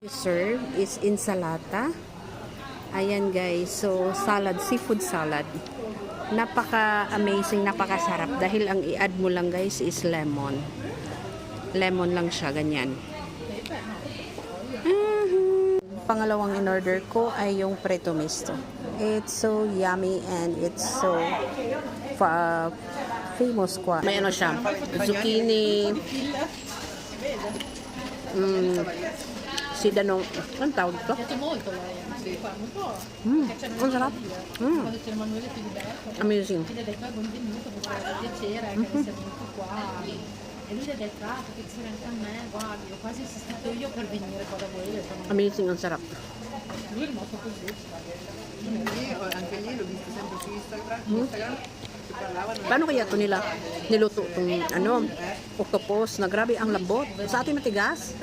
Serve is insalata. Ayan guys, so salad, seafood salad. Napaka-amazing, napakasarap dahil ang i-add mo lang guys is lemon. Lemon lang siya, ganyan. Pangalawang in-order ko ay yung preto misto. It's so yummy and it's so famous kwa. May ano siya, zucchini, sidanong, ang tawag ito? Ang sarap. Amazing. Amazing, ang sarap. Anche lì l'ho visto sempre su Instagram. Paano kaya ito nila niluto itong octopus na grabe ang lambot. Sa atin matigas.